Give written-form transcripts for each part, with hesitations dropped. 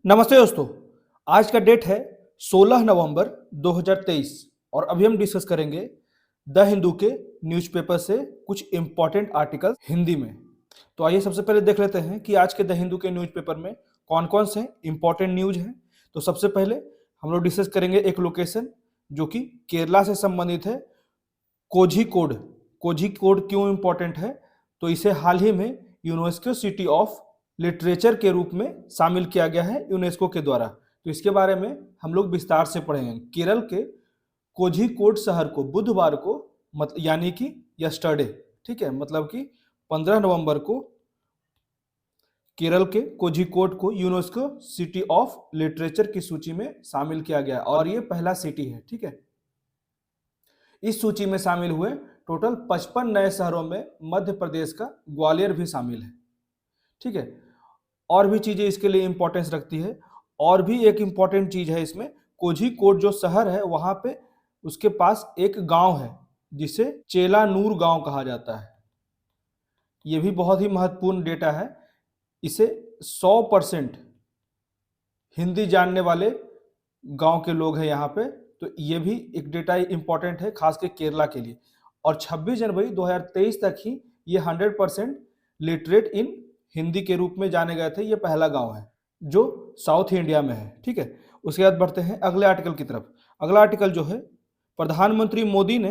नमस्ते दोस्तों। आज का डेट है 16 नवंबर 2023 और अभी हम डिस्कस करेंगे द हिंदू के न्यूज़पेपर से कुछ इंपॉर्टेंट आर्टिकल हिंदी में। तो आइए सबसे पहले देख लेते हैं कि आज के द हिंदू के न्यूज़पेपर में कौन कौन से इंपॉर्टेंट न्यूज हैं। तो सबसे पहले हम लोग डिस्कस करेंगे एक लोकेशन जो कि केरला से संबंधित है, कोझिकोड। कोझिकोड क्यों इंपॉर्टेंट है? तो इसे हाल ही में यूनेस्को सिटी ऑफ लिटरेचर के रूप में शामिल किया गया है यूनेस्को के द्वारा। तो इसके बारे में हम लोग विस्तार से पढ़ेंगे। केरल के कोझिकोड शहर को बुधवार को यानी कि यस्टरडे, ठीक है, मतलब कि 15 नवंबर को केरल के कोझिकोड को यूनेस्को सिटी ऑफ लिटरेचर की सूची में शामिल किया गया और ये पहला सिटी है, ठीक है। इस सूची में शामिल हुए टोटल 55 नए शहरों में मध्य प्रदेश का ग्वालियर भी शामिल है, ठीक है। और भी चीजें इसके लिए इंपॉर्टेंस रखती है। और भी एक इंपॉर्टेंट चीज है इसमें, कोझिकोड जो शहर है वहां पे उसके पास एक गांव है जिसे चेलानूर गांव कहा जाता है। यह भी बहुत ही महत्वपूर्ण डेटा है। इसे 100% हिंदी जानने वाले गांव के लोग हैं यहाँ पे, तो ये भी एक डेटा इंपॉर्टेंट है खास के केरला के लिए। और 26 जनवरी 2023 तक ही ये 100% लिटरेट इन हिंदी के रूप में जाने गए थे। ये पहला गांव है जो साउथ इंडिया में है, ठीक है। उसके बाद बढ़ते हैं अगले आर्टिकल की तरफ। अगला आर्टिकल जो है, प्रधानमंत्री मोदी ने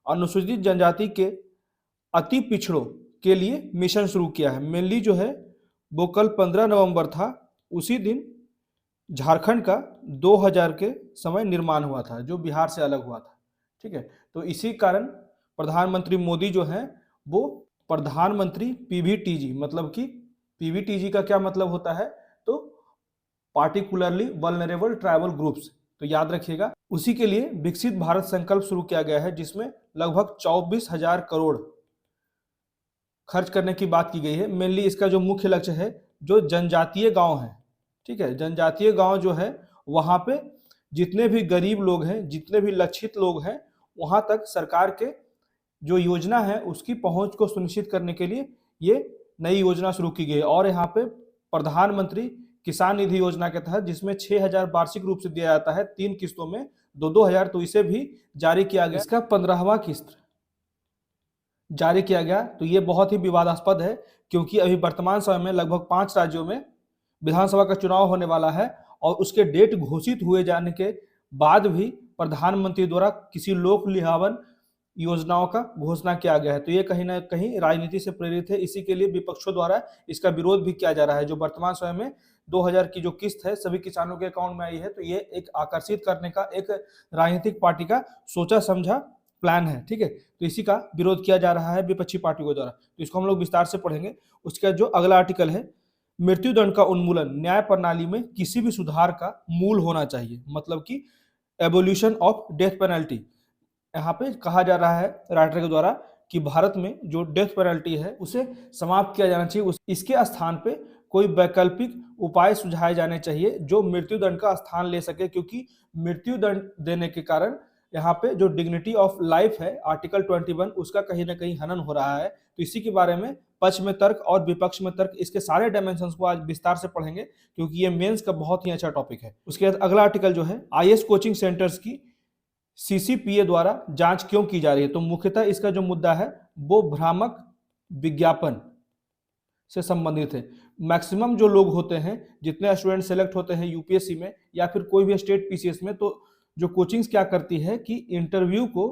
अनुसूचित जनजाति के अति पिछड़ों के लिए मिशन शुरू किया है। मेनली जो है वो कल 15 नवंबर था, उसी दिन झारखंड का 2000 के समय निर्माण हुआ था जो बिहार से अलग हुआ था, ठीक है। तो इसी कारण प्रधानमंत्री मोदी जो है वो प्रधानमंत्री पीवीटीजी, मतलब कि पीवीटीजी का क्या मतलब होता है, तो पार्टिकुलरली वल्नरेबल ट्राइबल ग्रुप्स, तो याद रखिएगा। उसी के लिए विकसित भारत संकल्प शुरू किया गया है जिसमें लगभग 24,000 करोड़ खर्च करने की बात की गई है। मेनली इसका जो मुख्य लक्ष्य है जो जनजातीय गांव है, ठीक है, जनजातीय गांव जो है वहां पे जितने भी गरीब लोग हैं, जितने भी लक्षित लोग हैं, वहां तक सरकार के जो योजना है उसकी पहुंच को सुनिश्चित करने के लिए ये नई योजना शुरू की गई है। और यहाँ पे प्रधानमंत्री किसान निधि योजना के तहत जिसमें 6,000 वार्षिक रूप से दिया जाता है 3 किस्तों में 2-2 हजार, तो इसे भी जारी किया गया। इसका 15वां किस्त जारी किया गया। तो ये बहुत ही विवादास्पद है क्योंकि अभी वर्तमान समय में लगभग 5 राज्यों में विधानसभा का चुनाव होने वाला है और उसके डेट घोषित हुए जाने के बाद भी प्रधानमंत्री द्वारा किसी लोक लुभावन योजनाओं का घोषणा किया गया है। तो ये कहीं ना कहीं राजनीति से प्रेरित है। इसी के लिए विपक्षों द्वारा इसका विरोध भी किया जा रहा है। जो वर्तमान समय में 2000 की जो किस्त है सभी किसानों के अकाउंट में आई है, तो ये एक आकर्षित करने का एक राजनीतिक पार्टी का सोचा समझा प्लान है, ठीक है। तो इसी का विरोध किया जा रहा है विपक्षी पार्टियों द्वारा। तो इसको हम लोग विस्तार से पढ़ेंगे। उसका जो अगला आर्टिकल है, मृत्युदंड का उन्मूलन न्याय प्रणाली में किसी भी सुधार का मूल होना चाहिए, मतलब कि एबोल्यूशन ऑफ डेथ पेनल्टी। यहाँ पे कहा जा रहा है राइटर के द्वारा कि भारत में जो डेथ पेनल्टी है उसे समाप्त किया जाना चाहिए। इसके स्थान पे कोई वैकल्पिक उपाय सुझाए जाने चाहिए जो मृत्युदंड का स्थान ले सके, क्योंकि मृत्युदंड देने के कारण यहाँ पे जो डिग्निटी ऑफ लाइफ है आर्टिकल 21 उसका कहीं ना कहीं हनन हो रहा है। तो इसी के बारे में पक्ष में तर्क और विपक्ष में तर्क, इसके सारे डायमेंशन को आज विस्तार से पढ़ेंगे क्योंकि ये मेंस का बहुत ही अच्छा टॉपिक है। उसके बाद अगला आर्टिकल जो है, आईएएस कोचिंग सेंटर्स की सीसीपीए द्वारा जांच क्यों की जा रही है। तो मुख्यतः इसका जो मुद्दा है वो भ्रामक विज्ञापन से संबंधित है। मैक्सिमम जो लोग होते हैं, जितने स्टूडेंट सेलेक्ट होते हैं यूपीएससी में या फिर कोई भी स्टेट पीसीएस में, तो जो कोचिंग्स क्या करती है कि इंटरव्यू को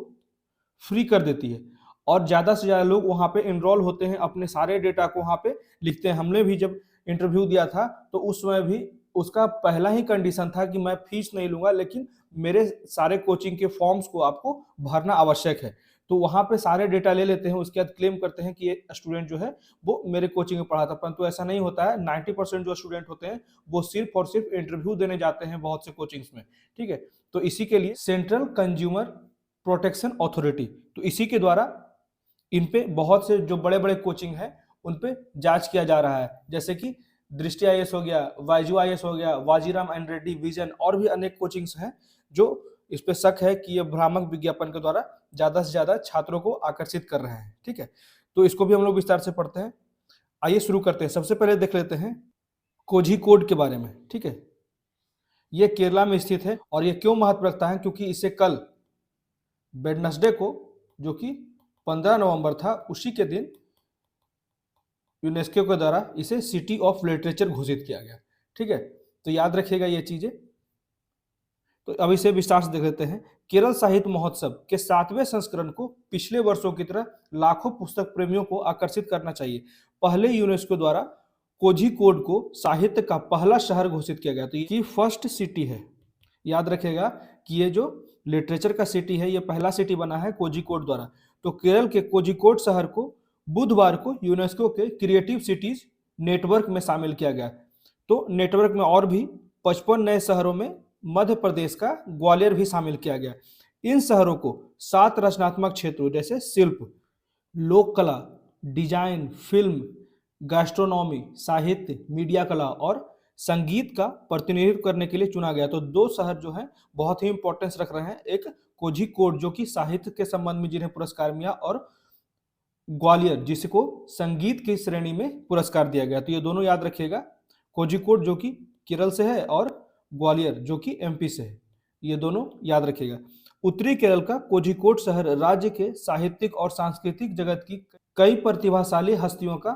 फ्री कर देती है और ज़्यादा से ज़्यादा लोग वहाँ पे इनरोल होते हैं, अपने सारे डेटा को वहाँ पे लिखते हैं। हमने भी जब इंटरव्यू दिया था तो उस समय भी उसका पहला ही कंडीशन था कि मैं फीस नहीं लूँगा, लेकिन मेरे सारे कोचिंग के फॉर्म्स को आपको भरना आवश्यक है। तो वहाँ पे सारे डेटा ले लेते हैं, उसके बाद क्लेम करते हैं कि ये स्टूडेंट जो है वो मेरे कोचिंग में पढ़ा था, परंतु ऐसा नहीं होता है। 90% जो स्टूडेंट होते हैं वो सिर्फ और सिर्फ इंटरव्यू देने जाते हैं बहुत से कोचिंग्स में, ठीक है। तो इसी के लिए सेंट्रल कंज्यूमर प्रोटेक्शन अथॉरिटी, तो इसी के द्वारा इन पे बहुत से जो बड़े बड़े कोचिंग हैं उन पे जांच किया जा रहा है, जैसे कि दृष्टि आईएएस हो गया, वाईजू आईएएस हो गया, वाजीराम एंड रेड्डी विजन, और भी अनेक कोचिंग्स हैं जो इस पे शक है कि ये भ्रामक विज्ञापन के द्वारा ज्यादा से ज्यादा छात्रों को आकर्षित कर रहे हैं, ठीक है। तो इसको भी हम लोग विस्तार से पढ़ते हैं। आइए शुरू करते हैं। सबसे पहले देख लेते हैं कोझिकोड के बारे में, ठीक है। ये केरला में स्थित है। और ये क्यों महत्व रखता है, क्योंकि इसे कल वेडनेसडे को, जो कि 15 नवंबर था, उसी के दिन यूनेस्को के द्वारा इसे सिटी ऑफ लिटरेचर घोषित किया गया। ठीक है, तो याद रखिएगा ये चीजें। तो अब इसे विस्तार से देख लेते हैं। केरल साहित्य महोत्सव के 7वें संस्करण को पिछले वर्षों की तरह लाखों पुस्तक प्रेमियों को आकर्षित करना चाहिए। पहले यूनेस्को द्वारा कोझिकोड को साहित्य का पहला शहर घोषित किया गया, तो ये फर्स्ट सिटी है। याद रखिएगा कि ये जो लिटरेचर का सिटी है, ये पहला सिटी बना है कोझिकोड द्वारा। तो केरल के कोझिकोड शहर को बुधवार को यूनेस्को के क्रिएटिव सिटीज नेटवर्क में शामिल किया गया। तो नेटवर्क में और भी 55 नए शहरों में मध्य प्रदेश का ग्वालियर भी शामिल किया गया। इन शहरों को 7 रचनात्मक क्षेत्रों जैसे शिल्प, लोक कला, डिजाइन, फिल्म, गैस्ट्रोनॉमी, साहित्य, मीडिया कला और संगीत का प्रतिनिधित्व करने के लिए चुना गया। तो 2 शहर जो हैं बहुत ही इंपॉर्टेंस रख रहे हैं, एक कोझिकोड जो कि साहित्य के संबंध में जिन्हें पुरस्कार मिला, और ग्वालियर जिसको संगीत की श्रेणी में पुरस्कार दिया गया। तो ये दोनों याद रखिएगा, कोझिकोड जो कि केरल से है और ग्वालियर जो कि एमपी से है, ये दोनों याद रखिएगा। उत्तरी केरल का कोझिकोड शहर राज्य के साहित्यिक और सांस्कृतिक जगत की कई प्रतिभाशाली हस्तियों का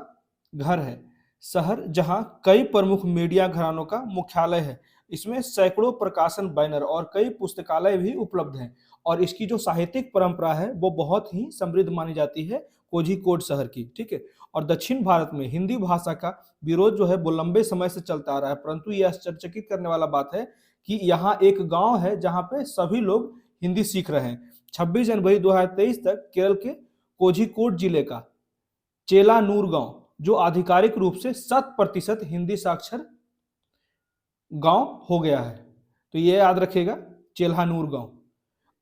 घर है। शहर जहां कई प्रमुख मीडिया घरानों का मुख्यालय है। इसमें सैकड़ों प्रकाशन बैनर और कई पुस्तकालय भी उपलब्ध हैं। और इसकी जो साहित्यिक परंपरा है वो बहुत ही समृद्ध मानी जाती है कोझिकोड शहर की। ठीक है, और दक्षिण भारत में हिंदी भाषा का विरोध जो है वो लंबे समय से चलता आ रहा है, परंतु यह आश्चर्यचकित करने वाला बात है कि यहाँ एक गांव है जहां पे सभी लोग हिंदी सीख रहे हैं। 26 जनवरी 2023 तक केरल के कोझिकोड जिले का चेलानूर गांव, जो आधिकारिक रूप से 100% हिंदी साक्षर गांव हो गया है। तो ये याद रखिएगा, चेल्हानूर गांव।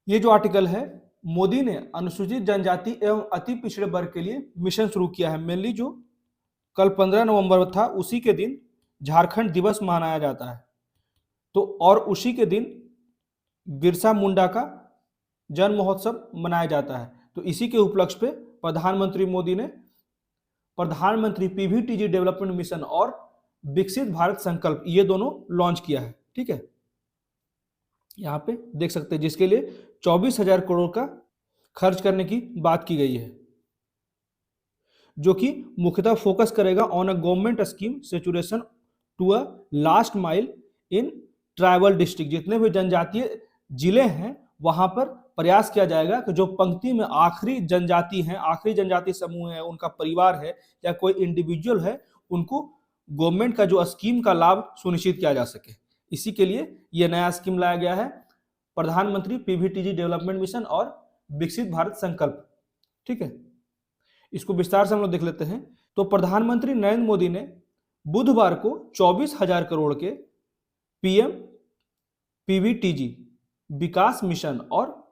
ये जो आर्टिकल है, मोदी ने अनुसूचित जनजाति एवं अति पिछड़े वर्ग के लिए मिशन शुरू किया है। मेनली जो कल 15 नवंबर था उसी के दिन झारखंड दिवस मनाया जाता है। तो और उसी के दिन बिरसा मुंडा का जन्म महोत्सव मनाया जाता है। तो इसी के उपलक्ष्य पे प्रधानमंत्री मोदी ने प्रधानमंत्री पीवीटीजी डेवलपमेंट मिशन और विकसित भारत संकल्प, ये दोनों लॉन्च किया है। ठीक है, यहाँ पे देख सकते हैं, जिसके लिए 24,000 करोड़ का खर्च करने की बात की गई है, जो कि मुख्यतः फोकस करेगा on a government scheme saturation to a last mile in tribal district. जितने भी जनजातीय जिले हैं वहां पर प्रयास किया जाएगा कि जो पंक्ति में आखिरी जनजाति हैं, आखिरी जनजाति समूह है, उनका परिवार है या कोई इंडिविजुअल है, उनको गवर्नमेंट का जो स्कीम का लाभ सुनिश्चित किया जा सके। इसी के लिए यह नया स्कीम लाया गया है, प्रधानमंत्री पीवीटीजी डेवलपमेंट मिशन और विकसित भारत संकल्प। ठीक है, इसको विस्तार से हम लोग देख लेते हैं। तो प्रधानमंत्री नरेंद्र मोदी ने बुधवार को 24,000 करोड़ के पीएम पीवीटीजी विकास मिशन और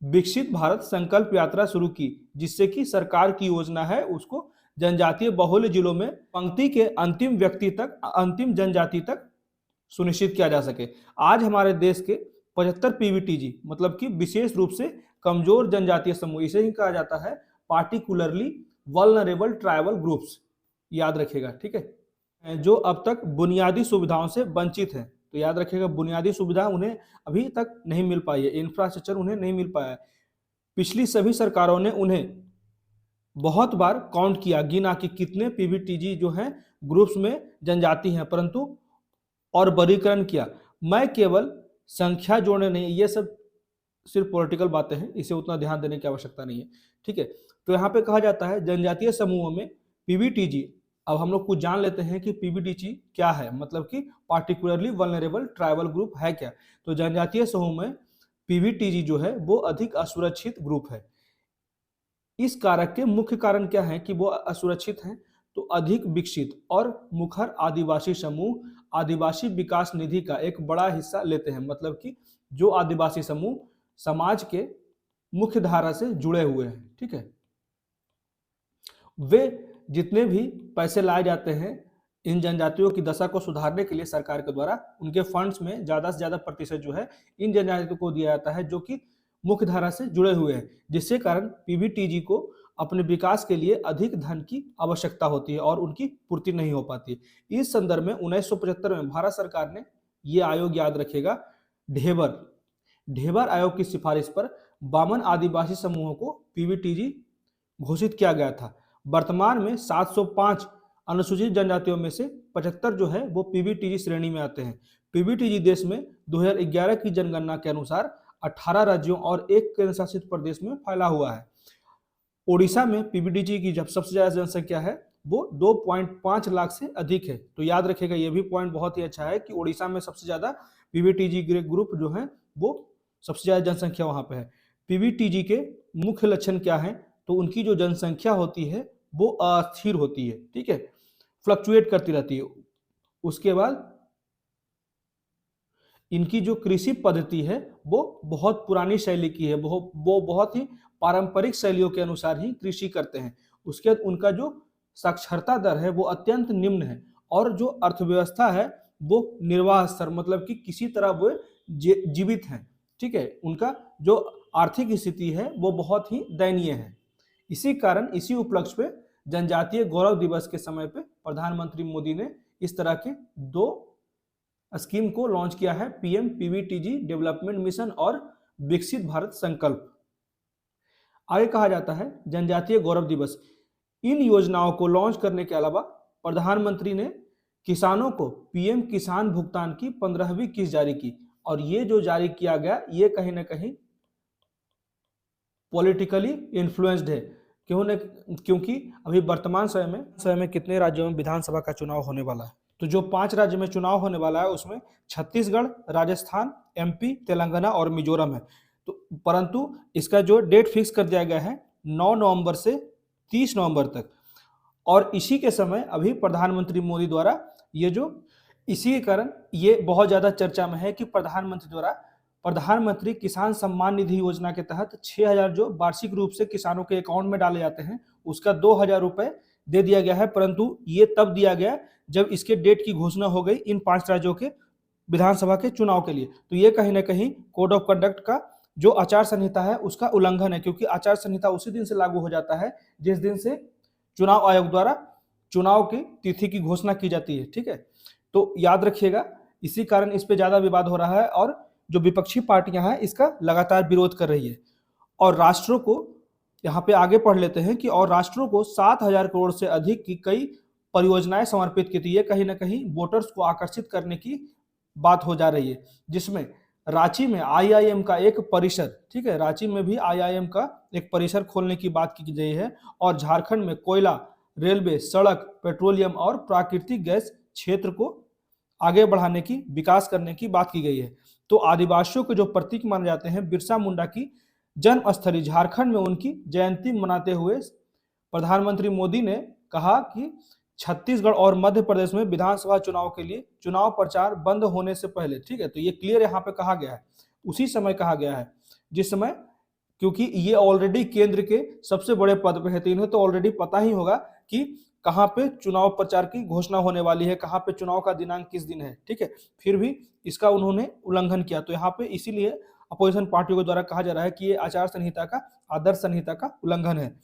विकसित भारत संकल्प यात्रा शुरू की, जिससे कि सरकार की योजना है उसको जनजातीय बहुल जिलों में पंक्ति के अंतिम व्यक्ति तक, अंतिम जनजाति तक सुनिश्चित किया जा सके। आज हमारे देश के 75 पीवीटीजी, मतलब कि विशेष रूप से कमजोर जनजातीय समूह, इसे ही कहा जाता है पार्टिकुलरली वल्नरेबल ट्राइबल ग्रुप्स, याद रखिएगा। ठीक है, जो अब तक बुनियादी सुविधाओं से वंचित हैं। तो याद रखिएगा, बुनियादी सुविधा उन्हें अभी तक नहीं मिल पाई है, इंफ्रास्ट्रक्चर उन्हें नहीं मिल पाया है। पिछली सभी सरकारों ने उन्हें बहुत बार काउंट किया, गिना कि कितने पीवीटीजी जो हैं ग्रुप्स में जनजाति हैं, परंतु और वर्गीकरण किया। मैं केवल संख्या जोड़ने नहीं, ये सब सिर्फ पॉलिटिकल बातें हैं, इसे उतना ध्यान देने की आवश्यकता नहीं है। ठीक है, तो यहाँ पे कहा जाता है जनजातीय समूहों में पीवीटीजी। अब हम लोग कुछ जान लेते हैं कि पीवीटीजी क्या है, मतलब कि पार्टिकुलरली वल्नरेबल ट्राइबल ग्रुप है क्या। तो जनजातीय समूह में पीवीटीजी जो है वो अधिक असुरक्षित ग्रुप है। इस कारक के मुख्य कारण क्या है कि वो असुरक्षित हैं? तो अधिक विकसित और मुखर आदिवासी समूह आदिवासी विकास निधि का एक बड़ा हिस्सा लेते हैं, मतलब कि जो आदिवासी समूह समाज के मुख्य धारा से जुड़े हुए हैं। ठीक है, वे जितने भी पैसे लाए जाते हैं इन जनजातियों की दशा को सुधारने के लिए सरकार के द्वारा, उनके फंड्स में ज्यादा से ज्यादा प्रतिशत जो है इन जनजातियों को दिया जाता है जो कि मुख्य धारा से जुड़े हुए हैं, जिससे कारण पीवीटीजी को अपने विकास के लिए अधिक धन की आवश्यकता होती है और उनकी पूर्ति नहीं हो पाती। इस संदर्भ में 1975 में भारत सरकार ने ये आयोग याद रखेगा ढेबर आयोग की सिफारिश पर 52 आदिवासी समूहों को पीवीटीजी घोषित किया गया था। वर्तमान में 705 अनुसूचित जनजातियों में से 75 जो है वो पीवीटीजी श्रेणी में आते हैं। पीवीटीजी देश में 2011 की जनगणना के अनुसार 18 राज्यों और एक केंद्र शासित प्रदेश में फैला हुआ है। ओडिशा में पीवीटीजी की जब सबसे ज्यादा जनसंख्या है वो 2.5 लाख से अधिक है। तो याद रखिएगा, ये भी पॉइंट बहुत ही अच्छा है कि ओडिशा में सबसे ज्यादा पीवीटीजी ग्रुप जो है वो सबसे ज्यादा जनसंख्या वहां पे है। पीवीटीजी के मुख्य लक्षण क्या है? तो उनकी जो जनसंख्या होती है वो अस्थिर होती है, ठीक है, फ्लक्चुएट करती रहती है। उसके बाद इनकी जो कृषि पद्धति है वो बहुत पुरानी शैली की है, वो बहुत ही पारंपरिक शैलियों के अनुसार ही कृषि करते हैं। उसके बाद उनका जो साक्षरता दर है वो अत्यंत निम्न है, और जो अर्थव्यवस्था है वो निर्वाह स्तर, मतलब कि किसी तरह वो जीवित हैं, ठीक है। उनका जो आर्थिक स्थिति है वो बहुत ही दयनीय है। इसी कारण इसी उपलक्ष्य पे जनजातीय गौरव दिवस के समय पे प्रधानमंत्री मोदी ने इस तरह के 2 स्कीम को लॉन्च किया है, पीएम पीवीटीजी डेवलपमेंट मिशन और विकसित भारत संकल्प। आगे कहा जाता है जनजातीय गौरव दिवस। इन योजनाओं को लॉन्च करने के अलावा प्रधानमंत्री ने किसानों को पीएम किसान भुगतान की 15वीं किस्त जारी की, और ये जो जारी किया गया ये कहीं ना कहीं पॉलिटिकली इन्फ्लुएंस्ड है। क्योंकि अभी वर्तमान समय में कितने राज्यों में विधानसभा का चुनाव होने वाला है? तो जो 5 राज्य में चुनाव होने वाला है उसमें छत्तीसगढ़, राजस्थान, एमपी, तेलंगाना और मिजोरम है। तो परंतु इसका जो डेट फिक्स कर दिया गया है 9 नवंबर से 30 नवंबर तक, और इसी के समय अभी प्रधानमंत्री मोदी द्वारा इसी के कारण ये बहुत ज्यादा चर्चा में है कि प्रधानमंत्री द्वारा प्रधानमंत्री किसान सम्मान निधि योजना के तहत 6,000 जो वार्षिक रूप से किसानों के अकाउंट में डाले जाते हैं उसका 2,000 रुपए दे दिया गया है। परंतु ये तब दिया गया जब इसके डेट की घोषणा हो गई इन 5 राज्यों के विधानसभा के चुनाव के लिए। तो ये कहीं ना कहीं कोड ऑफ कंडक्ट का जो आचार संहिता है उसका उल्लंघन है, क्योंकि आचार संहिता उसी दिन से लागू हो जाता है जिस दिन से चुनाव आयोग द्वारा चुनाव की तिथि की घोषणा की जाती है, ठीक है। तो याद रखिएगा, इसी कारण इस पे ज्यादा विवाद हो रहा है और जो विपक्षी पार्टियां हैं इसका लगातार विरोध कर रही है। और राष्ट्रों को यहाँ पे आगे पढ़ लेते हैं कि और राष्ट्रों को 7,000 करोड़ से अधिक की कई परियोजनाएं समर्पित की थी। ये कहीं ना कहीं वोटर्स को आकर्षित करने की बात हो जा रही है, जिसमें रांची में आईआईएम का एक परिसर, ठीक है, रांची में भी आईआईएम का एक परिसर खोलने की बात की गई है, और झारखंड में कोयला, रेलवे, सड़क, पेट्रोलियम और प्राकृतिक गैस क्षेत्र को आगे बढ़ाने की, विकास करने की बात की गई है। तो आदिवासियों के जो प्रतीक माने जाते हैं बिरसा मुंडा की जन्मस्थली झारखंड में उनकी जयंती मनाते हुए प्रधानमंत्री मोदी ने कहा कि छत्तीसगढ़ और मध्य प्रदेश में विधानसभा चुनाव के लिए चुनाव प्रचार बंद होने से पहले, ठीक है, तो ये क्लियर यहाँ पे कहा गया है, उसी समय कहा गया है जिस समय, क्योंकि ये ऑलरेडी केंद्र के सबसे बड़े पद पे है, तो इन्हें तो ऑलरेडी पता ही होगा कि कहाँ पे चुनाव प्रचार की घोषणा होने वाली है, कहाँ पे चुनाव का दिनांक किस दिन है, ठीक है। फिर भी इसका उन्होंने उल्लंघन किया। तो यहाँ पे इसीलिए अपोजिशन पार्टियों के द्वारा कहा जा रहा है कि ये आचार संहिता का, आदर्श संहिता का उल्लंघन है।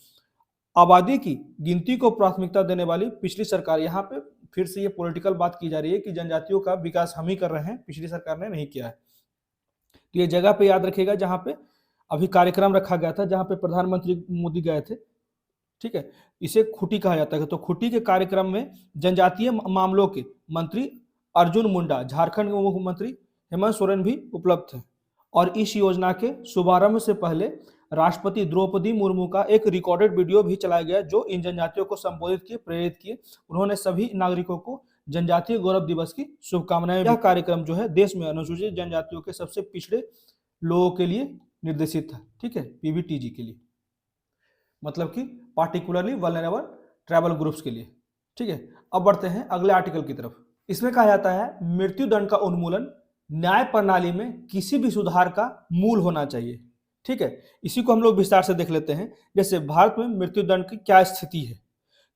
आबादी की गिनती को प्राथमिकता देने वाली पिछली सरकार, यहाँ पे फिर से ये पॉलिटिकल बात की जा रही है कि जनजातियों का विकास हम ही कर रहे हैं, पिछली सरकार ने नहीं किया है। तो ये जगह पे याद रखिएगा जहाँ पे अभी कार्यक्रम रखा गया था, जहाँ पे प्रधानमंत्री मोदी गए थे, ठीक है, इसे खुटी कहा जाता है। तो खुटी के कार्यक्रम में जनजातीय मामलों के मंत्री अर्जुन मुंडा, झारखंड के मुख्यमंत्री हेमंत सोरेन भी उपलब्ध थे। और इस योजना के शुभारंभ से पहले राष्ट्रपति द्रौपदी मुर्मू का एक रिकॉर्डेड वीडियो भी चलाया गया जो इन जनजातियों को संबोधित किए, प्रेरित किए। उन्होंने सभी नागरिकों को जनजातीय गौरव दिवस की शुभकामनाएं। यह कार्यक्रम जो है देश में अनुसूचित जनजातियों के सबसे पिछड़े लोगों के लिए निर्देशित था, ठीक है, पीवीटीजी के लिए, मतलब कि पार्टिकुलरली वल्नरेबल ट्राइबल ग्रुप्स के लिए, ठीक है। अब बढ़ते हैं अगले आर्टिकल की तरफ। इसमें कहा जाता है मृत्यु दंड का उन्मूलन न्याय प्रणाली में किसी भी सुधार का मूल होना चाहिए, ठीक है। इसी को हम लोग विस्तार से देख लेते हैं। जैसे भारत में मृत्यु दंड की क्या स्थिति है,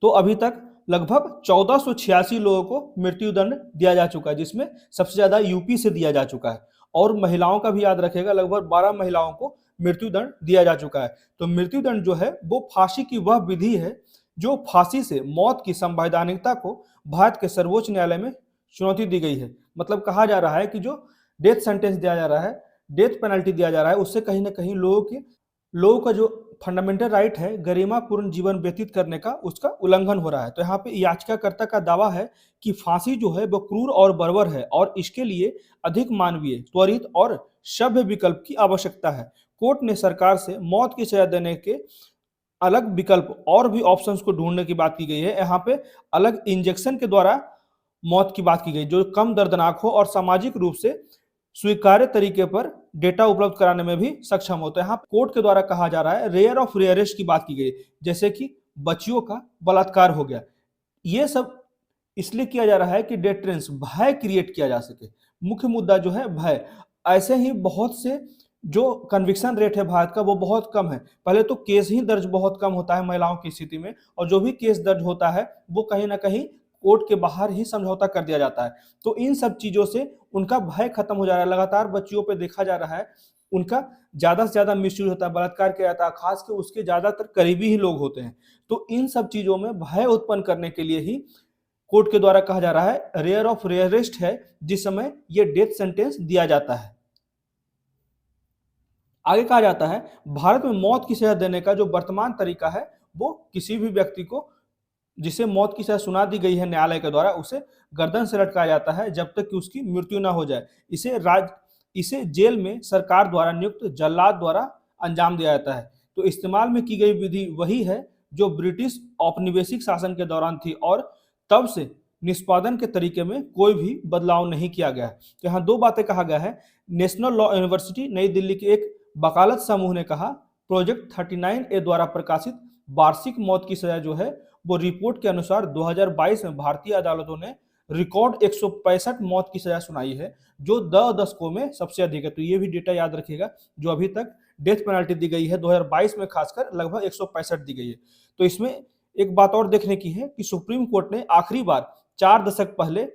तो अभी तक लगभग 1486 लोगों को मृत्यु दंड दिया जा चुका है, जिसमें सबसे ज्यादा यूपी से दिया जा चुका है। और महिलाओं का भी याद रखेगा, लगभग 12 महिलाओं को मृत्यु दंड दिया जा चुका है। तो मृत्यु दंड जो है वो फांसी की वह विधि है जो फांसी से मौत की संवैधानिकता को भारत के सर्वोच्च न्यायालय में चुनौती दी गई है। मतलब कहा जा रहा है कि जो डेथ सेंटेंस दिया जा रहा है, डेथ पेनल्टी दिया जा रहा है, उससे कहीं ना कहीं लोगों का जो फंडामेंटल राइट है गरिमापूर्ण जीवन व्यतीत करने का, उसका उल्लंघन हो रहा है। तो यहाँ पे याचिकाकर्ता का दावा है कि फांसी जो है वो क्रूर और बर्बर है और इसके लिए अधिक मानवीय, त्वरित और सभ्य विकल्प की आवश्यकता है। कोर्ट ने सरकार से मौत की सजा देने के अलग विकल्प और भी ऑप्शंस को ढूंढने की बात की गई है। यहाँ पे अलग इंजेक्शन के द्वारा मौत की बात की गई जो कम दर्दनाक हो और सामाजिक रूप से स्वीकार्य तरीके पर डेटा उपलब्ध कराने में भी सक्षम होता है। यहाँ कोर्ट के द्वारा कहा जा रहा है रेयर ऑफ रेयरेस्ट की बात की गई, जैसे कि बच्चियों का बलात्कार हो गया। ये सब इसलिए किया जा रहा है कि डेटरेंस, भय क्रिएट किया जा सके। मुख्य मुद्दा जो है भय। ऐसे ही बहुत से जो कन्विक्शन रेट है भारत का वो बहुत कम है। पहले तो केस ही दर्ज बहुत कम होता है महिलाओं की स्थिति में, और जो भी केस दर्ज होता है वो कहीं ना कहीं कोर्ट के बाहर ही समझौता कर दिया जाता है। तो इन सब चीजों से उनका भय खत्म हो जा रहा है। लगातार बच्चियों पे देखा जा रहा है उनका ज्यादा से ज्यादा मिसयूज होता है, बलात्कार किया जाता है, खास कर उसके ज्यादातर करीबी ही लोग होते हैं। तो इन सब चीजों में भय उत्पन्न करने के लिए ही कोर्ट के द्वारा कहा जा रहा है रेयर ऑफ रेयरेस्ट है जिस समय ये डेथ सेंटेंस दिया जाता है। आगे कहा जाता है भारत में मौत की सजा देने का जो वर्तमान तरीका है वो किसी भी व्यक्ति को जिसे मौत की सजा सुना दी गई है न्यायालय के द्वारा उसे गर्दन से लटकाया जाता है जब तक कि उसकी मृत्यु ना हो जाए। इसे जेल में सरकार द्वारा नियुक्त जल्लाद द्वारा अंजाम दिया जाता है। तो इस्तेमाल में की गई विधि वही है जो ब्रिटिश औपनिवेशिक शासन के दौरान थी और तब से निष्पादन के तरीके में कोई भी बदलाव नहीं किया गया है। तो यहाँ दो बातें कहा गया है। नेशनल लॉ यूनिवर्सिटी नई दिल्ली के एक वकालत समूह ने कहा प्रोजेक्ट 39A द्वारा प्रकाशित वार्षिक मौत की सजा जो है वो रिपोर्ट के अनुसार 2022 में भारतीय अदालतों ने रिकॉर्ड 165 मौत की सजा सुनाई है जो 10 दशकों में सबसे अधिक है। तो ये भी डेटा याद रखिएगा, जो अभी तक डेथ पेनल्टी दी गई है 2022 में खासकर लगभग 165 दी गई है। तो इसमें एक बात और देखने की है कि सुप्रीम कोर्ट ने आखिरी बार 4 दशक पहले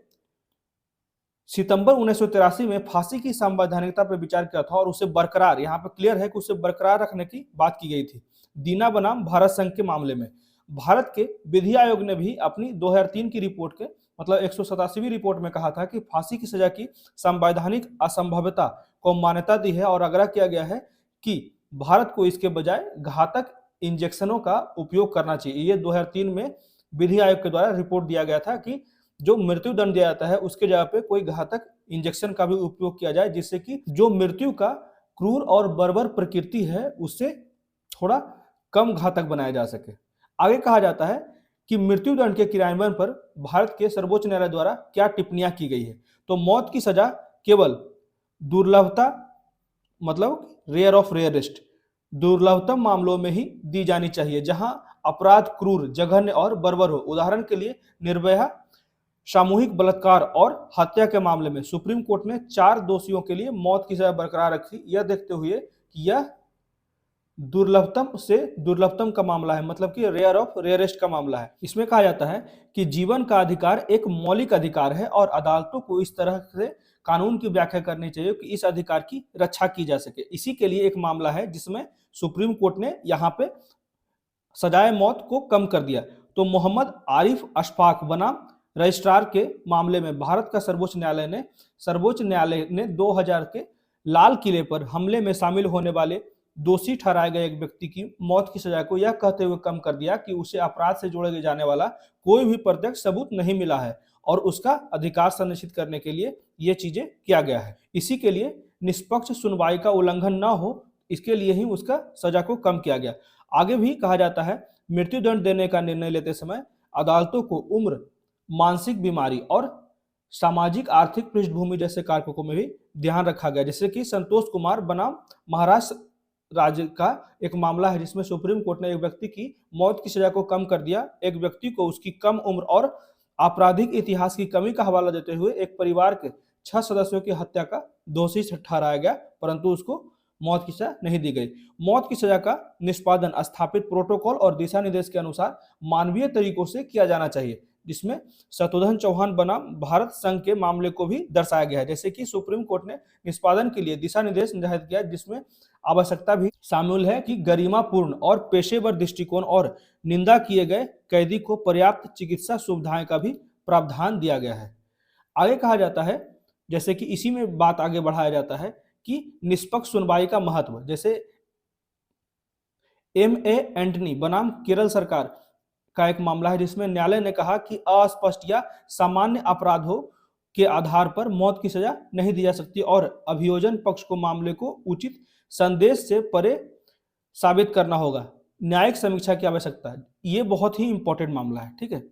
सितंबर 1983 में फांसी की संवैधानिकता पर विचार किया था और उसे बरकरार, यहाँ पे क्लियर है कि उसे बरकरार रखने की बात की गई थी दीना बनाम भारत संघ के मामले में। भारत के विधि आयोग ने भी अपनी 2003 की रिपोर्ट के मतलब 187वीं रिपोर्ट में कहा था कि फांसी की सजा की संवैधानिक असंभवता को मान्यता दी है और आग्रह किया गया है कि भारत को इसके बजाय घातक इंजेक्शनों का उपयोग करना चाहिए। ये 2003 में विधि आयोग के द्वारा रिपोर्ट दिया गया था कि जो मृत्यु दंड दिया जाता है उसके जगह पे कोई घातक इंजेक्शन का भी उपयोग किया जाए जिससे कि जो मृत्यु का क्रूर और बर्बर प्रकृति है उससे थोड़ा कम घातक बनाया जा सके। आगे कहा जाता है कि मृत्यु दंड के क्रियान्वयन पर भारत के सर्वोच्च न्यायालय द्वारा क्या टिप्पणियां की गई है। तो मौत की सजा केवल दुर्लभता मतलब रेयर ऑफ रेयरेस्ट दुर्लभतम मामलों में ही दी जानी चाहिए जहां अपराध क्रूर, जघन्य और बर्बर हो। उदाहरण के लिए निर्भया सामूहिक बलात्कार और हत्या के मामले में सुप्रीम कोर्ट ने 4 दोषियों के लिए मौत की सजा बरकरार रखी, यह देखते हुए कि यह दुर्लभतम से दुर्लभतम का मामला है, मतलब कि रेयर ऑफ रेयरेस्ट का मामला है। इसमें कहा जाता है कि जीवन का अधिकार एक मौलिक अधिकार है और अदालतों को इस तरह से कानून की व्याख्या करनी चाहिए कि इस अधिकार की रक्षा की जा सके। इसी के लिए एक मामला है जिसमें सुप्रीम कोर्ट ने यहाँ पे सजाए मौत को कम कर दिया। तो मोहम्मद आरिफ अशफाक बनाम रजिस्ट्रार के मामले में भारत का सर्वोच्च न्यायालय ने 2000 के लाल किले पर हमले में शामिल होने वाले दोषी ठहराए गए एक व्यक्ति की मौत की सजा को यह कहते हुए कम कर दिया कि उसे अपराध से जोड़े जाने वाला कोई भी प्रत्यक्ष सबूत नहीं मिला है और उसका अधिकार सुनिश्चित करने के लिए ये चीजें किया गया है। इसी के लिए निष्पक्ष सुनवाई का उल्लंघन न हो, इसके लिए ही उसका सजा को कम किया गया। आगे भी कहा जाता है मृत्युदंड देने का निर्णय लेते समय अदालतों को उम्र, मानसिक बीमारी और सामाजिक आर्थिक पृष्ठभूमि जैसे कारकों में भी ध्यान रखा गया। जैसे कि संतोष कुमार बनाम महाराष्ट्र राज्य का एक मामला है जिसमें सुप्रीम कोर्ट ने एक व्यक्ति की मौत की सजा को कम कर दिया। एक व्यक्ति को उसकी कम उम्र और आपराधिक इतिहास की कमी का हवाला देते हुए एक परिवार के 6 सदस्यों की हत्या का दोषी ठहराया गया, परंतु उसको मौत की सजा नहीं दी गई। मौत की सजा का निष्पादन स्थापित प्रोटोकॉल और दिशा निर्देश के अनुसार मानवीय तरीकों से किया जाना चाहिए, जिसमें शत्रुघ्न चौहान बनाम भारत संघ के मामले को भी दर्शाया गया है। जैसे कि सुप्रीम कोर्ट ने निष्पादन के लिए दिशा निर्देश निर्धारित किया जिसमें आवश्यकता भी शामिल है कि गरिमापूर्ण और पेशेवर दृष्टिकोण और निंदा किए गए कैदी को पर्याप्त चिकित्सा सुविधाएं का भी प्रावधान दिया गया है। आगे कहा जाता है जैसे कि इसी में बात आगे बढ़ाया जाता है कि निष्पक्ष सुनवाई का महत्व। जैसे M.A. एंटनी बनाम केरल सरकार का एक मामला है जिसमें न्यायालय ने कहा कि अस्पष्ट या सामान्य अपराधों के आधार पर मौत की सजा नहीं दी जा सकती और अभियोजन पक्ष को मामले को उचित संदेश से परे साबित करना होगा। न्यायिक समीक्षा की आवश्यकता है। ये बहुत ही इंपॉर्टेंट मामला है, ठीक है,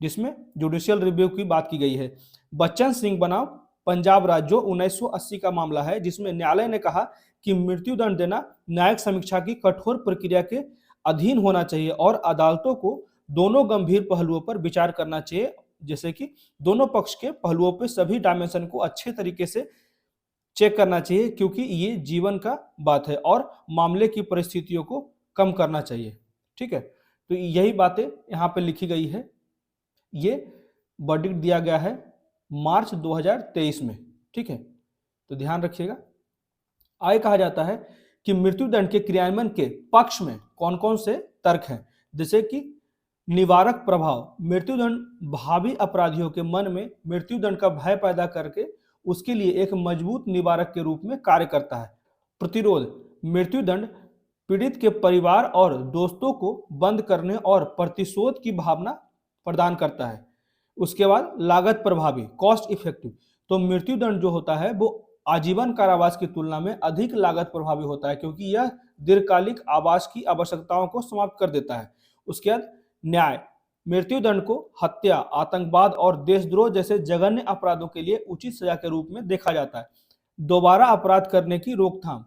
जिसमें जुडिशियल रिव्यू की बात की गई है। बच्चन सिंह बनाम पंजाब राज्य जो 1980 का मामला है, जिसमें न्यायालय ने कहा कि मृत्युदंड देना न्यायिक समीक्षा की कठोर प्रक्रिया के अधीन होना चाहिए और अदालतों को दोनों गंभीर पहलुओं पर विचार करना चाहिए, जैसे कि दोनों पक्ष के पहलुओं पर सभी डायमेंशन को अच्छे तरीके से चेक करना चाहिए, क्योंकि ये जीवन का बात है और मामले की परिस्थितियों को कम करना चाहिए। ठीक है, तो यही बातें यहाँ पे लिखी गई है। ये वर्डिक्ट दिया गया है मार्च 2023 में। ठीक है, तो ध्यान रखिएगा। आगे कहा जाता है कि मृत्युदंड के क्रियान्वयन के पक्ष में कौन कौन से तर्क हैं, जैसे कि निवारक प्रभाव। मृत्युदंड भावी अपराधियों के मन में मृत्युदंड का भय पैदा करके उसके लिए एक मजबूत निवारक के रूप में कार्य करता है। प्रतिरोध, मृत्युदंड पीड़ित के परिवार और दोस्तों को बंद करने और प्रतिशोध की भावना प्रदान करता है। उसके बाद लागत प्रभावी, कॉस्ट इफेक्टिव। तो मृत्युदंड जो होता है वो आजीवन कारावास की तुलना में अधिक लागत प्रभावी होता है, क्योंकि यह दीर्घकालिक आवास की आवश्यकताओं को समाप्त कर देता है। उसके बाद न्याय, मृत्युदंड को हत्या, आतंकवाद और देशद्रोह जैसे जघन्य अपराधों के लिए उचित सजा के रूप में देखा जाता है। दोबारा अपराध करने की रोकथाम,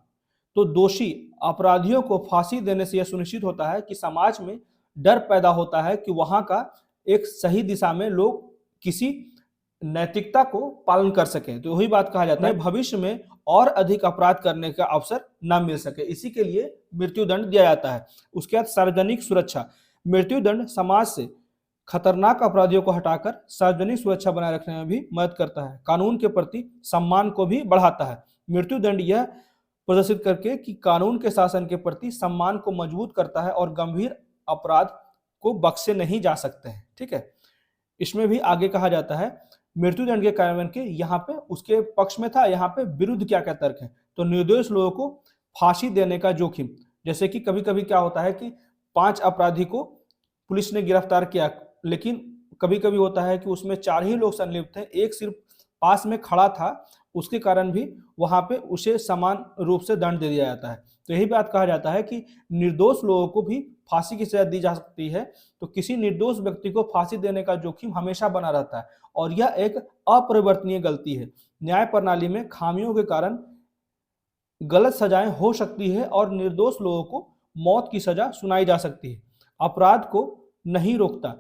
तो दोषी अपराधियों को फांसी देने से यह सुनिश्चित होता है कि समाज में डर पैदा होता है कि वहां का एक सही दिशा में लोग किसी नैतिकता को पालन कर सकें। तो वही बात कहा जाता है भविष्य में और अधिक अपराध करने का अवसर न मिल सके, इसी के लिए मृत्युदंड दिया जाता है। उसके बाद सार्वजनिक सुरक्षा, मृत्युदंड समाज से खतरनाक अपराधियों को हटाकर सार्वजनिक सुरक्षा बनाए रखने में भी मदद करता है। कानून के प्रति सम्मान को भी बढ़ाता है। मृत्युदंड यह प्रदर्शित करके कि कानून के शासन के प्रति सम्मान को मजबूत करता है और गंभीर अपराध को बख्शे नहीं जा सकते हैं। ठीक है, इसमें भी आगे कहा जाता है मृत्युदंड के कार्यान्वयन के यहाँ पे उसके पक्ष में था, यहाँ पे विरुद्ध क्या क्या तर्क है। तो निर्दोष लोगों को फांसी देने का जोखिम, जैसे कि कभी कभी क्या होता है कि 5 अपराधी को पुलिस ने गिरफ्तार किया, लेकिन कभी कभी होता है कि उसमें 4 ही लोग संलिप्त थे, एक सिर्फ पास में खड़ा था, उसके कारण भी वहां पे उसे समान रूप से दंड दे दिया जाता है। तो यही बात कहा जाता है कि निर्दोष लोगों को भी फांसी की सजा दी जा सकती है। तो किसी निर्दोष व्यक्ति को फांसी देने का जोखिम हमेशा बना रहता है और यह एक अपरिवर्तनीय गलती है। न्याय प्रणाली में खामियों के कारण गलत सजाएं हो सकती है और निर्दोष लोगों को मौत की सजा सुनाई जा सकती है। अपराध को नहीं रोकता।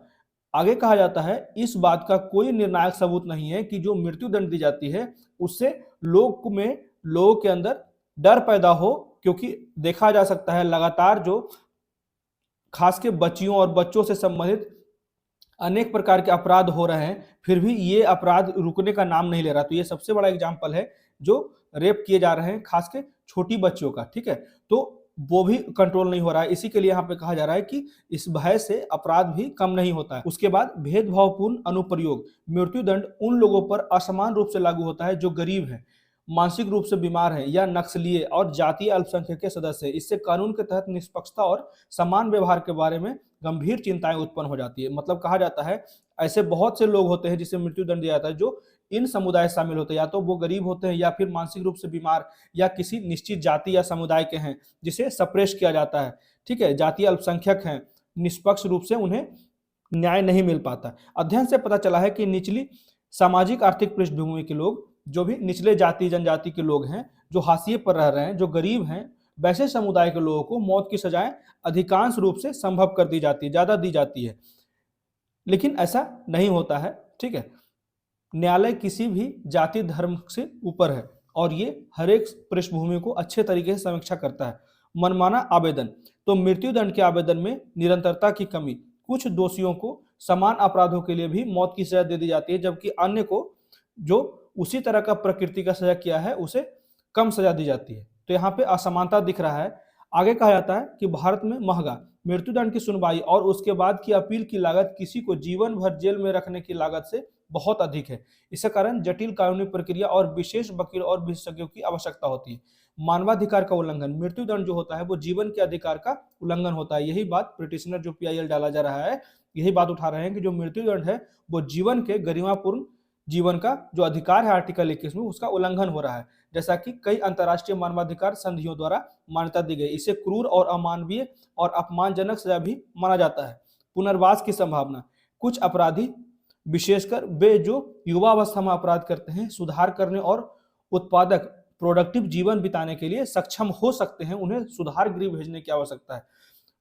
आगे कहा जाता है इस बात का कोई निर्णायक सबूत नहीं है कि जो मृत्युदंड दी जाती है उससे लोगों के अंदर डर पैदा हो, क्योंकि देखा जा सकता है लगातार जो खास के बच्चियों और बच्चों से संबंधित अनेक प्रकार के अपराध हो रहे हैं, फिर भी ये अपराध रुकने का नाम नहीं ले रहा। तो ये सबसे बड़ा एग्जाम्पल है जो रेप किए जा रहे हैं खास के छोटी बच्चियों का। ठीक है, तो वो भी कंट्रोल नहीं हो रहा है। इसी के लिए यहाँ पे कहा जा रहा है कि इस भय से अपराध भी कम नहीं होता है। उसके बाद भेदभावपूर्ण अनुप्रयोग, मृत्युदंड उन लोगों पर असमान रूप से लागू होता है जो गरीब हैं, मानसिक रूप से बीमार हैं या नक्सलीय और जातीय अल्पसंख्यक के सदस्य हैं। इससे कानून के तहत निष्पक्षता और समान व्यवहार के बारे में गंभीर चिंताएं उत्पन्न हो जाती है। मतलब कहा जाता है ऐसे बहुत से लोग होते हैं जिसे मृत्युदंड दिया जाता है जो इन समुदाय से शामिल होते हैं, या तो वो गरीब होते हैं या फिर मानसिक रूप से बीमार या किसी निश्चित जाति या समुदाय के हैं जिसे सप्रेस किया जाता है। ठीक है, जातीय अल्पसंख्यक हैं, निष्पक्ष रूप से उन्हें न्याय नहीं मिल पाता। अध्ययन से पता चला है कि निचली सामाजिक आर्थिक पृष्ठभूमि के लोग, जो भी निचले जाति जनजाति के लोग हैं, जो हाशिए पर रह रहे हैं, जो गरीब हैं, वैसे समुदाय के लोगों को मौत की सजाएं अधिकांश रूप से संभव कर दी जाती है, ज्यादा दी जाती है। लेकिन ऐसा नहीं होता है। ठीक है, न्यायालय किसी भी जाति धर्म से ऊपर है और ये हर एक पृष्ठभूमि को अच्छे तरीके से समीक्षा करता है। मनमाना आवेदन, तो मृत्युदंड के आवेदन में निरंतरता की कमी, कुछ दोषियों को समान अपराधों के लिए भी मौत की सजा दे दी जाती है, जबकि अन्य को जो उसी तरह का प्रकृति का सजा किया है उसे कम सजा दी जाती है। तो यहाँ पे असमानता दिख रहा है। आगे कहा जाता है कि भारत में महंगा मृत्युदंड की सुनवाई और उसके बाद की अपील की लागत किसी को जीवन भर जेल में रखने की लागत से बहुत अधिक है। इसके कारण जटिल कानूनी प्रक्रिया और विशेष वकील और विशेषज्ञों की आवश्यकता होती है। मानवाधिकार का उल्लंघन, मृत्युदंड जो होता है वो जीवन के अधिकार का उल्लंघन होता है। यही बात पिटिशनर जो PIL डाला जा रहा है, यही बात उठा रहे हैं कि जो मृत्युदंड है वो जीवन के गरिमापूर्ण जीवन का जो अधिकार है आर्टिकल 21 में, उसका उल्लंघन हो रहा है, जैसा कि कई अंतर्राष्ट्रीय मानवाधिकार संधियों द्वारा मान्यता दी गई। इसे क्रूर और अमानवीय और अपमानजनक सजा भी माना जाता है। पुनर्वास की संभावना, कुछ अपराधी विशेषकर वे जो युवा अवस्था में अपराध करते हैं, सुधार करने और उत्पादक प्रोडक्टिव जीवन बिताने के लिए सक्षम हो सकते हैं, उन्हें सुधार गृह भेजने की आवश्यकता है।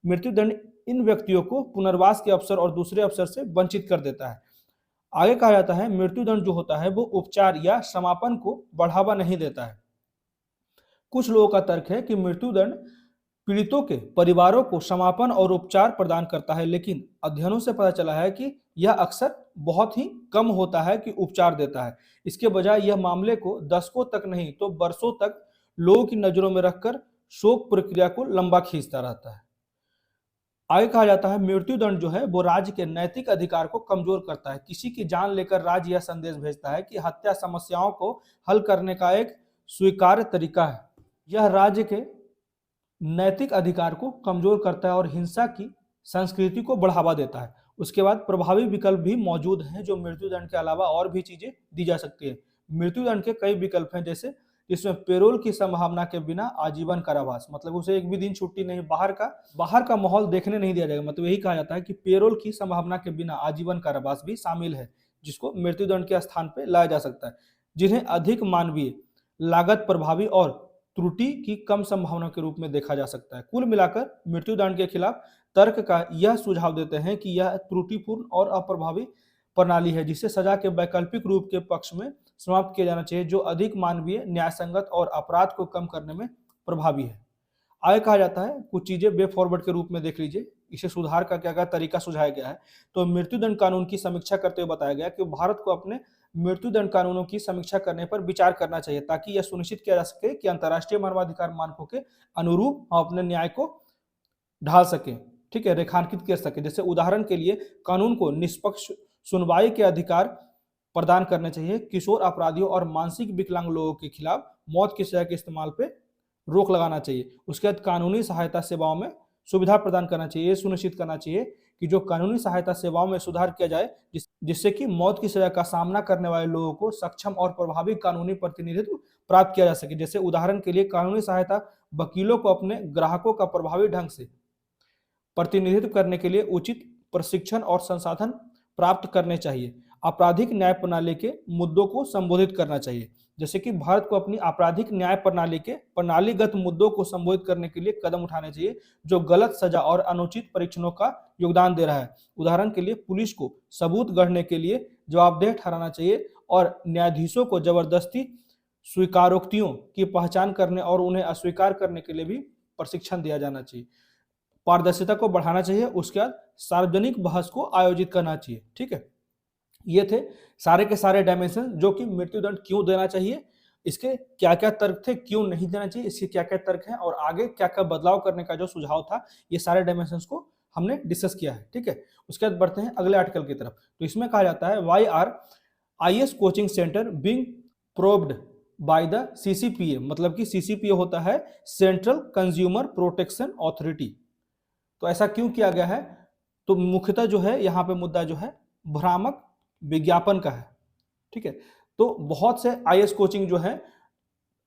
मृत्युदंड इन व्यक्तियों को पुनर्वास के अवसर और दूसरे अवसर से वंचित कर देता है। आगे कहा जाता है मृत्युदंड जो होता है वो उपचार या समापन को बढ़ावा नहीं देता है। कुछ लोगों का तर्क है कि मृत्युदंड पीड़ितों के परिवारों को समापन और उपचार प्रदान करता है, लेकिन अध्ययनों से पता चला है कि यह अक्सर बहुत ही कम होता है कि उपचार देता है। इसके बजाय यह मामले को दशकों तक नहीं तो वर्षों तक लोगों की नजरों में रखकर शोक प्रक्रिया को लंबा खींचता रहता है। आगे कहा जाता है मृत्युदंड जो है वो राज्य के नैतिक अधिकार को कमजोर करता है। किसी की जान लेकर राज्य यह संदेश भेजता है कि हत्या समस्याओं को हल करने का एक स्वीकार्य तरीका है। यह राज्य के नैतिक अधिकार को कमजोर करता है और हिंसा की संस्कृति को बढ़ावा देता है। उसके बाद प्रभावी विकल्प भी मौजूद हैं जो मृत्युदंड के अलावा और भी चीजें दी जा सकती है। मृत्युदंड के कई विकल्प हैं, जैसे जिसमें पेरोल की संभावना के बिना आजीवन कारावास, मतलब उसे एक भी दिन छुट्टी नहीं, बाहर का माहौल देखने नहीं दिया जाएगा। मतलब यही कहा जाता है कि पेरोल की संभावना के बिना आजीवन कारावास भी शामिल है, जिसको मृत्युदंड के स्थान पर लाया जा सकता है। जिन्हें अधिक मानवीय, लागत प्रभावी और त्रुटि की कम संभावना के रूप में देखा जा सकता है। कुल मिलाकर मृत्युदंड के खिलाफ तर्क का यह सुझाव देते हैं कि यह त्रुटिपूर्ण और अप्रभावी प्रणाली है, जिसे सजा के वैकल्पिक रूप के पक्ष में समाप्त किया जाना चाहिए, जो अधिक मानवीय, न्यायसंगत और अपराध को कम करने में प्रभावी है। आगे कहा जाता है कुछ चीजें वे फॉरवर्ड के रूप में देख लीजिए, इसे सुधार का क्या क्या तरीका सुझाया गया है। तो मृत्युदंड कानून की समीक्षा करते हुए बताया गया कि भारत को अपने मृत्युदंड कानूनों की समीक्षा करने पर विचार करना चाहिए, ताकि यह सुनिश्चित किया जा सके कि अंतर्राष्ट्रीय मानवाधिकार मानकों के अनुरूप हम अपने न्याय को ढाल सके, ठीक है, रेखांकित कर सके। जैसे उदाहरण के लिए कानून को निष्पक्ष सुनवाई के अधिकार प्रदान करने चाहिए, किशोर अपराधियों और मानसिक विकलांग लोगों के खिलाफ मौत की सजा के इस्तेमाल पे रोक लगाना चाहिए। उसके बाद कानूनी सहायता सेवाओं में सुविधा प्रदान करना चाहिए, ये सुनिश्चित करना चाहिए कि जो कानूनी सहायता सेवाओं में सुधार किया जाए, जिससे कि मौत की सजा का सामना करने वाले लोगों को सक्षम और प्रभावी कानूनी प्रतिनिधित्व प्राप्त किया जा सके। जैसे उदाहरण के लिए कानूनी सहायता वकीलों को अपने ग्राहकों का प्रभावी ढंग से प्रतिनिधित्व करने के लिए उचित प्रशिक्षण और संसाधन प्राप्त करने चाहिए। आपराधिक न्याय प्रणाली के मुद्दों को संबोधित करना चाहिए, जैसे कि भारत को अपनी आपराधिक न्याय प्रणाली के प्रणालीगत मुद्दों को संबोधित करने के लिए कदम उठाने चाहिए जो गलत सजा और अनुचित परीक्षणों का योगदान दे रहा है। उदाहरण के लिए पुलिस को सबूत गढ़ने के लिए जवाबदेह ठहराना चाहिए और न्यायाधीशों को जबरदस्ती स्वीकारोक्तियों की पहचान करने और उन्हें अस्वीकार करने के लिए भी प्रशिक्षण दिया जाना चाहिए। पारदर्शिता को बढ़ाना चाहिए। उसके बाद सार्वजनिक बहस को आयोजित करना चाहिए। ठीक है, ये थे सारे के सारे डायमेंशन जो कि मृत्युदंड क्यों देना चाहिए, इसके क्या क्या तर्क थे, क्यों नहीं देना चाहिए, इसके क्या क्या तर्क हैं और आगे क्या क्या बदलाव करने का जो सुझाव था, ये सारे डायमेंशन को हमने डिस्कस किया है। ठीक है, उसके बाद बढ़ते हैं अगले आर्टिकल की तरफ। तो इसमें कहा जाता है why are IAS coaching centre being probed by the CCPA, मतलब कि CCPA होता है सेंट्रल कंज्यूमर प्रोटेक्शन अथॉरिटी। तो ऐसा क्यों किया गया है? तो मुख्यतः जो है यहाँ पे मुद्दा जो है भ्रामक विज्ञापन का है। ठीक है, तो बहुत से IAS कोचिंग जो है,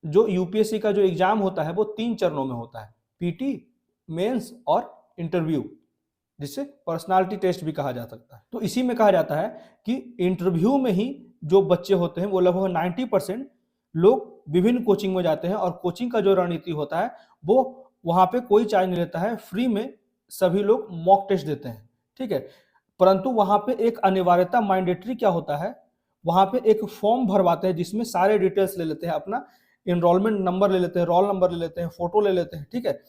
जो UPSC का जो एग्जाम होता है वो 3 चरणों में होता है, PT, मेंस और इंटरव्यू, जिसे पर्सनालिटी टेस्ट भी कहा जा सकता है। तो इसी में कहा जाता है कि इंटरव्यू में ही जो बच्चे होते हैं वो लगभग 90% लोग विभिन्न कोचिंग में जाते हैं और कोचिंग का जो रणनीति होता है वो वहां पे कोई चार्ज नहीं लेता है, फ्री में सभी लोग मॉक टेस्ट देते हैं। ठीक है, परंतु वहां पे एक अनिवार्यता मैंडेटरी क्या होता है, वहां पे एक फॉर्म भरवाते हैं जिसमें सारे डिटेल्स ले लेते हैं, अपना एनरोलमेंट नंबर ले लेते हैं, रोल नंबर ले लेते हैं, फोटो ले लेते हैं। ठीक है,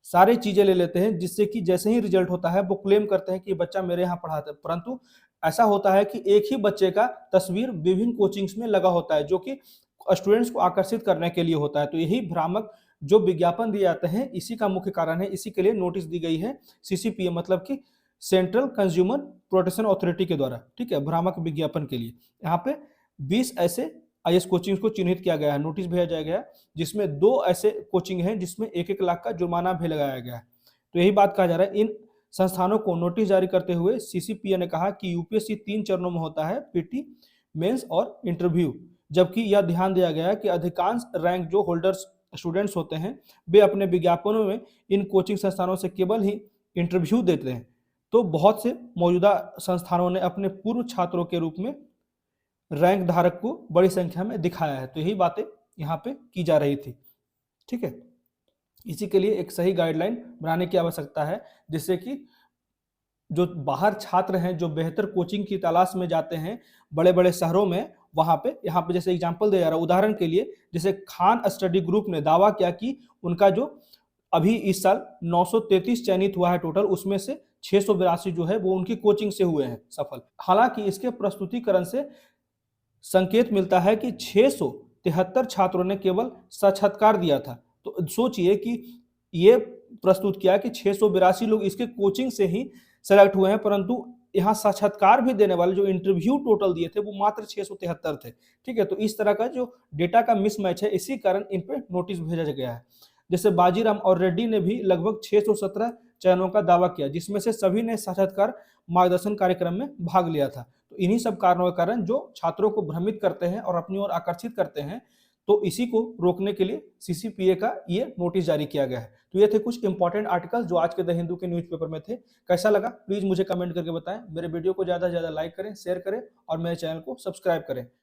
सारी चीजें ले लेते हैं, जिससे कि जैसे ही रिजल्ट होता है वो क्लेम करते हैं कि बच्चा मेरे यहाँ पढ़ा था। परंतु ऐसा होता है कि एक ही बच्चे का तस्वीर विभिन्न कोचिंग्स में लगा होता है, जो कि स्टूडेंट्स को आकर्षित करने के लिए होता है। तो यही भ्रामक जो विज्ञापन दिए जाते हैं, इसी का मुख्य कारण है। इसी के लिए नोटिस दी गई है CCPA, मतलब कि सेंट्रल कंज्यूमर प्रोटेक्शन अथॉरिटी के द्वारा, ठीक है, भ्रामक विज्ञापन के लिए। यहाँ पे 20 ऐसे आईएएस कोचिंग को चिन्हित किया गया है, नोटिस भेजा गया है, जिसमें 2 ऐसे कोचिंग हैं जिसमें 1-1 लाख का जुर्माना भी लगाया गया है। तो यही बात कहा जा रहा है। इन संस्थानों को नोटिस जारी करते हुए सीसीपीए ने कहा कि यूपीएससी 3 चरणों में होता है, पीटी, मेंस और इंटरव्यू, जबकि यह ध्यान दिया गया है कि अधिकांश रैंक जो होल्डर्स स्टूडेंट्स होते हैं वे अपने विज्ञापनों में इन कोचिंग संस्थानों से केवल ही इंटरव्यू देते हैं। तो बहुत से मौजूदा संस्थानों ने अपने पूर्व छात्रों के रूप में रैंक धारक को बड़ी संख्या में दिखाया है। तो यही बातें यहाँ पे की जा रही थी, ठीक है। इसी के लिए एक सही गाइडलाइन बनाने की आवश्यकता है, जिससे कि जो बाहर छात्र हैं जो बेहतर कोचिंग की तलाश में जाते हैं बड़े बड़े शहरों में, वहां पे यहाँ पे जैसे एग्जांपल दे जा रहा है, उदाहरण के लिए जैसे खान स्टडी ग्रुप ने दावा किया कि उनका जो अभी इस साल 933 चयनित हुआ है टोटल, उसमें से 682 जो है वो उनकी कोचिंग से हुए हैं सफल। हालांकि इसके प्रस्तुतिकरण से संकेत मिलता है कि 673 छात्रों ने केवल साक्षात्कार दिया था। तो सोचिए कि ये प्रस्तुत किया कि 682 लोग इसके कोचिंग से ही सेलेक्ट हुए हैं, परंतु यहाँ साक्षात्कार भी देने वाले जो इंटरव्यू टोटल दिए थे वो मात्र 673 थे, ठीक है। तो इस तरह का जो डेटा का मिसमैच है, इसी कारण इन पे नोटिस भेजा गया है। जैसे बाजीराम और रेड्डी ने भी लगभग 617 चयनों का दावा किया, जिसमें से सभी ने साक्षात्कार मार्गदर्शन कार्यक्रम में भाग लिया था। तो इन्हीं सब कारणों के कारण जो छात्रों को भ्रमित करते हैं और अपनी ओर आकर्षित करते हैं, तो इसी को रोकने के लिए सीसीपीए का ये नोटिस जारी किया गया है। तो ये थे कुछ इंपॉर्टेंट आर्टिकल्स जो आज के द हिंदू के न्यूज़पेपर में थे। कैसा लगा प्लीज मुझे कमेंट करके बताएं। मेरे वीडियो को ज्यादा से ज्यादा लाइक करें, शेयर करें और मेरे चैनल को सब्सक्राइब करें।